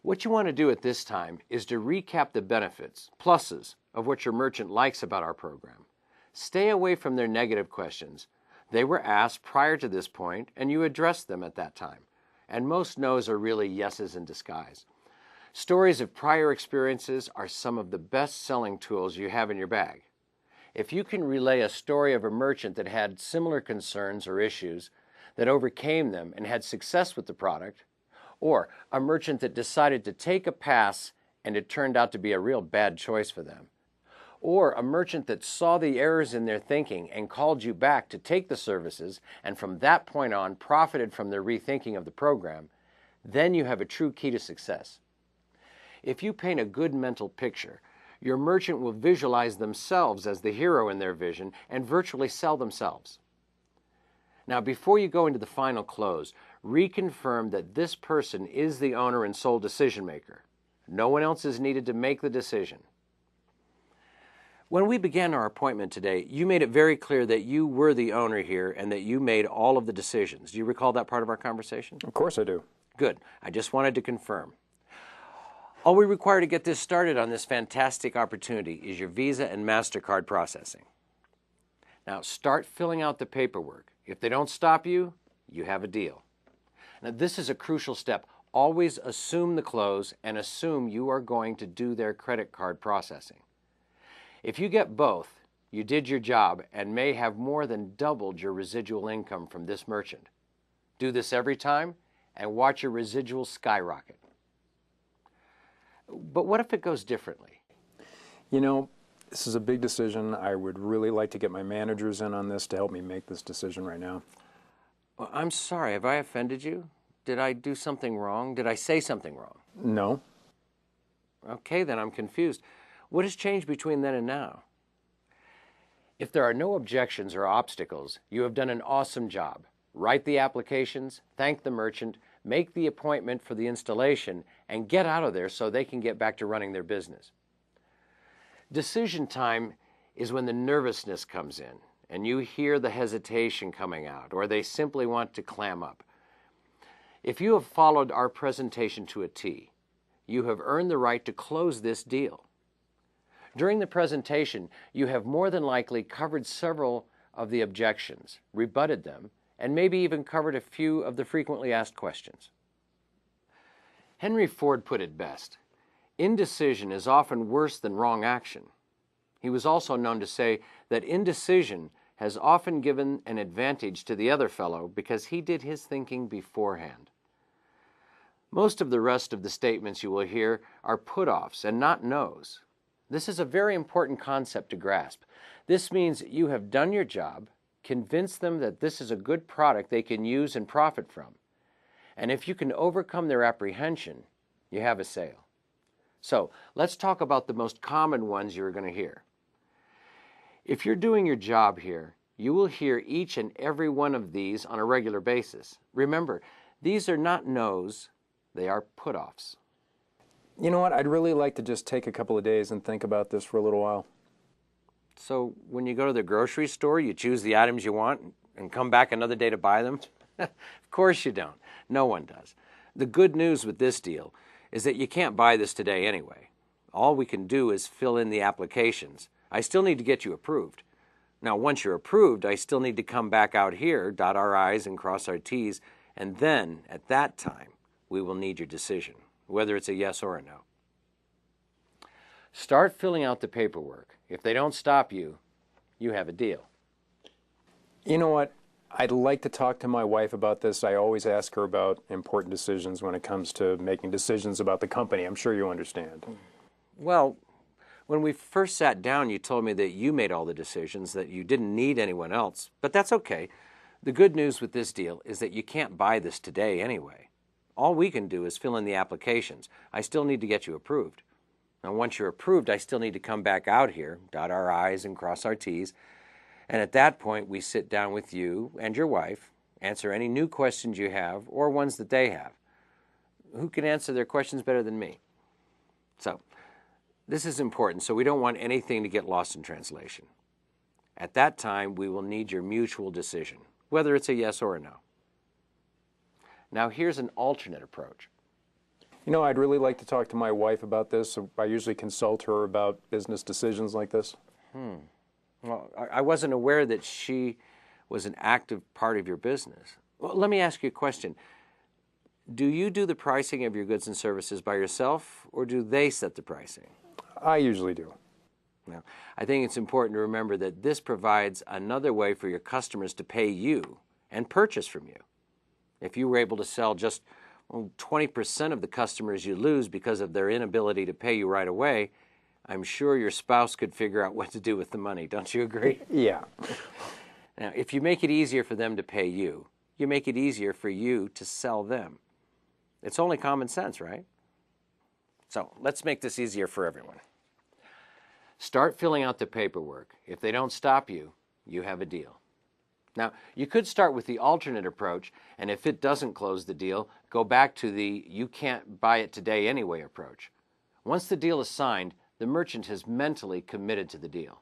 What you want to do at this time is to recap the benefits, pluses, of what your merchant likes about our program. Stay away from their negative questions. They were asked prior to this point, and you addressed them at that time. And most no's are really yeses in disguise. Stories of prior experiences are some of the best selling tools you have in your bag. If you can relay a story of a merchant that had similar concerns or issues, that overcame them and had success with the product, or a merchant that decided to take a pass and it turned out to be a real bad choice for them, or a merchant that saw the errors in their thinking and called you back to take the services and from that point on profited from their rethinking of the program, then you have a true key to success. If you paint a good mental picture, your merchant will visualize themselves as the hero in their vision and virtually sell themselves. Now, before you go into the final close, reconfirm that this person is the owner and sole decision maker. No one else is needed to make the decision. When we began our appointment today, you made it very clear that you were the owner here and that you made all of the decisions. Do you recall that part of our conversation? Of course I do. Good. I just wanted to confirm. All we require to get this started on this fantastic opportunity is your Visa and MasterCard processing. Now, start filling out the paperwork. If they don't stop you, you have a deal. Now, this is a crucial step. Always assume the close and assume you are going to do their credit card processing. If you get both, you did your job and may have more than doubled your residual income from this merchant. Do this every time and watch your residuals skyrocket. But what if it goes differently? You know, this is a big decision. I would really like to get my managers in on this to help me make this decision right now. Well, I'm sorry. Have I offended you? Did I do something wrong? Did I say something wrong? No. Okay, then I'm confused. What has changed between then and now? If there are no objections or obstacles, you have done an awesome job. Write the applications, thank the merchant, make the appointment for the installation, and get out of there so they can get back to running their business. Decision time is when the nervousness comes in and you hear the hesitation coming out, or they simply want to clam up. If you have followed our presentation to a T, you have earned the right to close this deal. During the presentation, you have more than likely covered several of the objections, rebutted them, and maybe even covered a few of the frequently asked questions. Henry Ford put it best, indecision is often worse than wrong action. He was also known to say that indecision has often given an advantage to the other fellow because he did his thinking beforehand. Most of the rest of the statements you will hear are put-offs and not no's. This is a very important concept to grasp. This means you have done your job, convinced them that this is a good product they can use and profit from. And if you can overcome their apprehension, you have a sale. So let's talk about the most common ones you're going to hear. If you're doing your job here, you will hear each and every one of these on a regular basis. Remember, these are not no's, they are put-offs. You know what? I'd really like to just take a couple of days and think about this for a little while. So when you go to the grocery store, you choose the items you want and come back another day to buy them? Of course you don't. No one does. The good news with this deal is that you can't buy this today anyway. All we can do is fill in the applications. I still need to get you approved. Now, once you're approved, I still need to come back out here, dot our I's and cross our T's, and then, at that time, we will need your decision, whether it's a yes or a no. Start filling out the paperwork. If they don't stop you, you have a deal. You know what? I'd like to talk to my wife about this. I always ask her about important decisions when it comes to making decisions about the company. I'm sure you understand. Well, when we first sat down, you told me that you made all the decisions, that you didn't need anyone else. But that's okay. The good news with this deal is that you can't buy this today anyway. All we can do is fill in the applications. I still need to get you approved. Now, once you're approved, I still need to come back out here, dot our I's and cross our T's. And at that point, we sit down with you and your wife, answer any new questions you have or ones that they have. Who can answer their questions better than me? So, this is important, so we don't want anything to get lost in translation. At that time, we will need your mutual decision, whether it's a yes or a no. Now, here's an alternate approach. You know, I'd really like to talk to my wife about this. I usually consult her about business decisions like this. Well, I wasn't aware that she was an active part of your business. Well, let me ask you a question. Do you do the pricing of your goods and services by yourself, or do they set the pricing? I usually do. Now, I think it's important to remember that this provides another way for your customers to pay you and purchase from you. If you were able to sell just 20% of the customers you lose because of their inability to pay you right away, I'm sure your spouse could figure out what to do with the money. Don't you agree? Yeah. Now, if you make it easier for them to pay you, you make it easier for you to sell them. It's only common sense, right? So let's make this easier for everyone. Start filling out the paperwork. If they don't stop you, you have a deal. Now, you could start with the alternate approach, and if it doesn't close the deal, go back to the you can't buy it today anyway approach. Once the deal is signed, the merchant has mentally committed to the deal.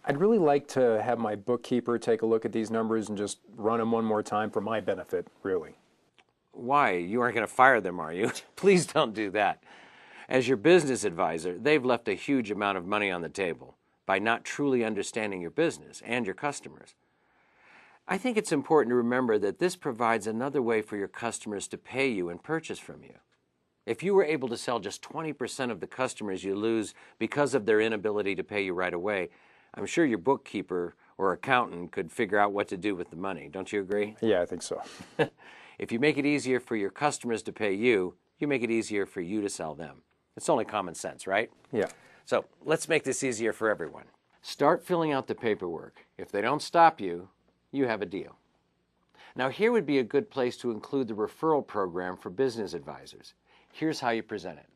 I'd really like to have my bookkeeper take a look at these numbers and just run them one more time for my benefit, really. Why? You aren't going to fire them, are you? Please don't do that. As your business advisor, they've left a huge amount of money on the table by not truly understanding your business and your customers. I think it's important to remember that this provides another way for your customers to pay you and purchase from you. If you were able to sell just 20% of the customers you lose because of their inability to pay you right away, I'm sure your bookkeeper or accountant could figure out what to do with the money. Don't you agree? Yeah, I think so. If you make it easier for your customers to pay you, you make it easier for you to sell them. It's only common sense, right? Yeah. So let's make this easier for everyone. Start filling out the paperwork. If they don't stop you, you have a deal. Now here would be a good place to include the referral program for business advisors. Here's how you present it.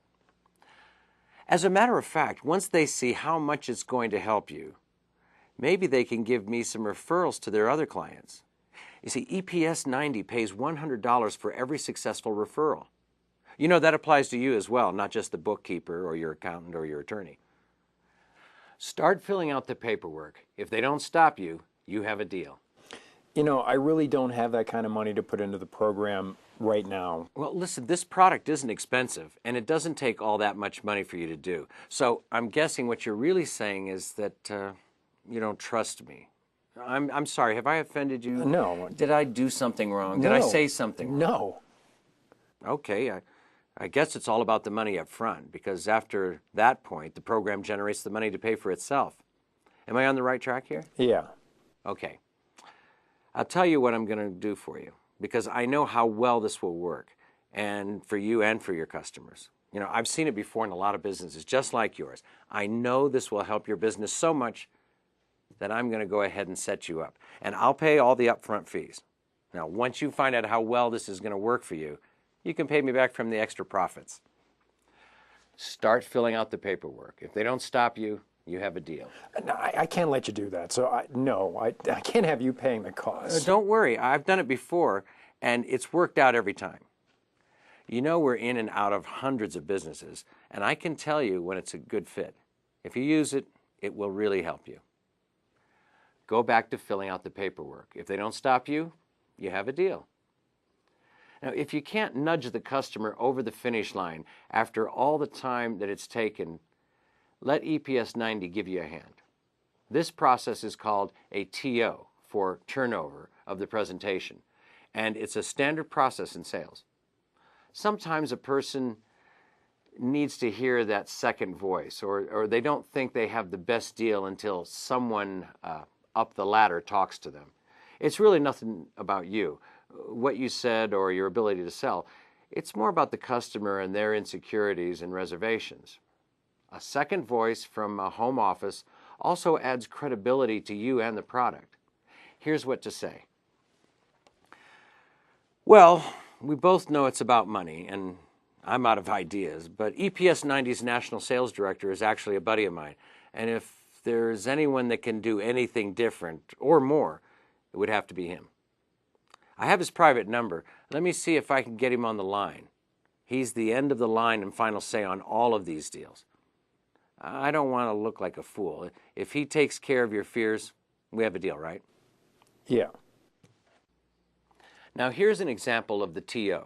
As a matter of fact, once they see how much it's going to help you, maybe they can give me some referrals to their other clients. You see, EPS 90 pays $100 for every successful referral. You know, that applies to you as well, not just the bookkeeper or your accountant or your attorney. Start filling out the paperwork. If they don't stop you, you have a deal. You know, I really don't have that kind of money to put into the program right now. Well, listen, this product isn't expensive, and it doesn't take all that much money for you to do. So I'm guessing what you're really saying is that you don't trust me. I'm sorry, have I offended you? No. Did I do something wrong? Did I say something wrong? No. Okay, I guess it's all about the money up front, because after that point, the program generates the money to pay for itself. Am I on the right track here? Yeah. Okay. I'll tell you what I'm going to do for you, because I know how well this will work, and for you and for your customers. You know, I've seen it before in a lot of businesses, just like yours. I know this will help your business so much that I'm going to go ahead and set you up. And I'll pay all the upfront fees. Now, once you find out how well this is going to work for you, you can pay me back from the extra profits. Start filling out the paperwork. If they don't stop you, you have a deal. No, I can't let you do that. So, I can't have you paying the cost. Don't worry. I've done it before, and it's worked out every time. You know, we're in and out of hundreds of businesses, and I can tell you when it's a good fit. If you use it, it will really help you. Go back to filling out the paperwork. If they don't stop you, you have a deal. Now, if you can't nudge the customer over the finish line after all the time that it's taken, let EPS 90 give you a hand. This process is called a TO, for turnover of the presentation, and it's a standard process in sales. Sometimes a person needs to hear that second voice, or they don't think they have the best deal until someone up the ladder talks to them. It's really nothing about you, what you said, or your ability to sell. It's more about the customer and their insecurities and reservations. A second voice from a home office also adds credibility to you and the product. Here's what to say. Well, we both know it's about money, and I'm out of ideas, but EPS 90's national sales director is actually a buddy of mine, and if there's anyone that can do anything different or more, it would have to be him. I have his private number. Let me see if I can get him on the line. He's the end of the line and final say on all of these deals. I don't want to look like a fool. If he takes care of your fears, we have a deal, right? Yeah. Now here's an example of the TO.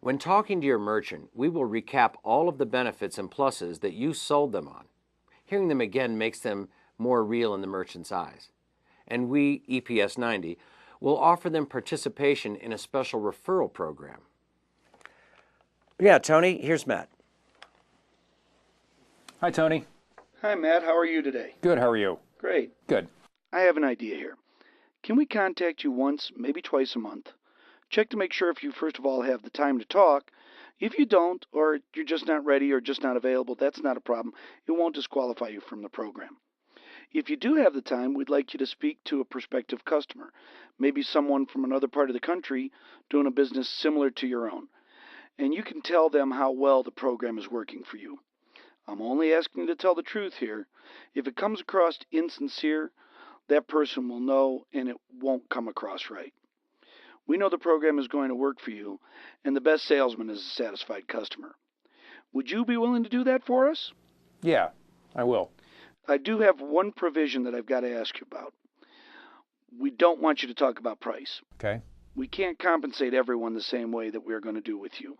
When talking to your merchant, we will recap all of the benefits and pluses that you sold them on. Hearing them again makes them more real in the merchant's eyes. And we, EPS 90, will offer them participation in a special referral program. Yeah, Tony, here's Matt. Hi, Tony. Hi, Matt. How are you today? Good, how are you? Great. Good. I have an idea here. Can we contact you once, maybe twice a month? Check to make sure if you, first of all, have the time to talk. If you don't, or you're just not ready or just not available, that's not a problem. It won't disqualify you from the program. If you do have the time, we'd like you to speak to a prospective customer, maybe someone from another part of the country doing a business similar to your own. And you can tell them how well the program is working for you. I'm only asking you to tell the truth here. If it comes across insincere, that person will know and it won't come across right. We know the program is going to work for you, and the best salesman is a satisfied customer. Would you be willing to do that for us? Yeah, I will. I do have one provision that I've got to ask you about. We don't want you to talk about price. Okay. We can't compensate everyone the same way that we're going to do with you.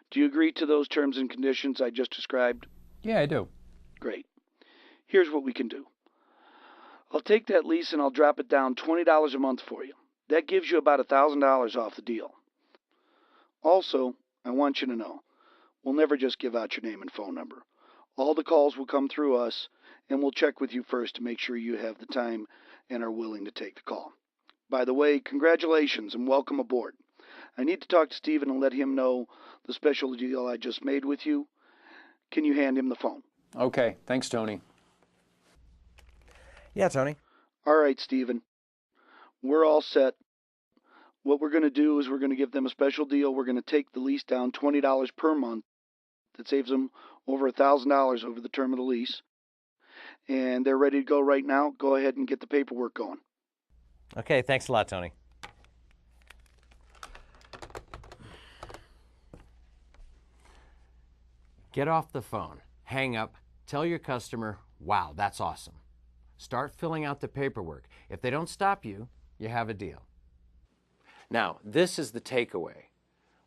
Do you agree to those terms and conditions I just described? Yeah, I do. Great. Here's what we can do. I'll take that lease and I'll drop it down $20 a month for you. That gives you about $1,000 off the deal. Also, I want you to know, we'll never just give out your name and phone number. All the calls will come through us, and we'll check with you first to make sure you have the time and are willing to take the call. By the way, congratulations and welcome aboard. I need to talk to Steven and let him know the special deal I just made with you. Can you hand him the phone? Okay, thanks, Tony. Yeah, Tony. All right, Steven. We're all set. What we're going to do is we're going to give them a special deal. We're going to take the lease down $20 per month. That saves them over $1,000 over the term of the lease. And they're ready to go right now. Go ahead and get the paperwork going. Okay, thanks a lot, Tony. Get off the phone, hang up, tell your customer, wow, that's awesome. Start filling out the paperwork. If they don't stop you, you have a deal. Now, this is the takeaway.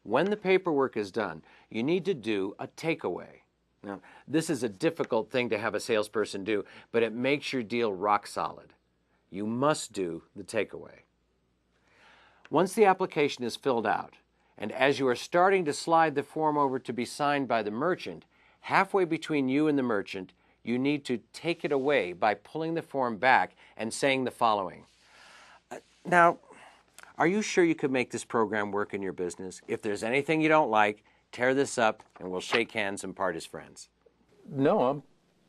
When the paperwork is done, you need to do a takeaway. Now, this is a difficult thing to have a salesperson do, but it makes your deal rock solid. You must do the takeaway. Once the application is filled out, and as you are starting to slide the form over to be signed by the merchant, halfway between you and the merchant, you need to take it away by pulling the form back and saying the following. Now, are you sure you could make this program work in your business? If there's anything you don't like, tear this up and we'll shake hands and part as friends. No, I'm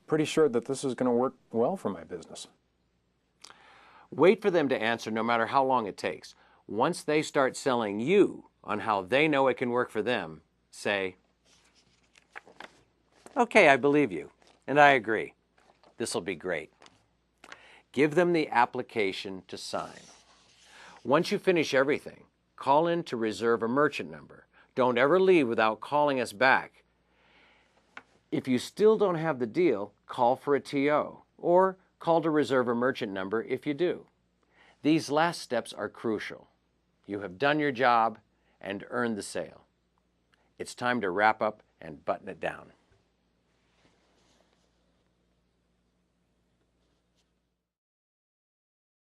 pretty sure that this is going to work well for my business. Wait for them to answer no matter how long it takes. Once they start selling you on how they know it can work for them, say, okay, I believe you, and I agree. This will be great. Give them the application to sign. Once you finish everything, call in to reserve a merchant number. Don't ever leave without calling us back. If you still don't have the deal, call for a TO, or call to reserve a merchant number if you do. These last steps are crucial. You have done your job and earned the sale. It's time to wrap up and button it down.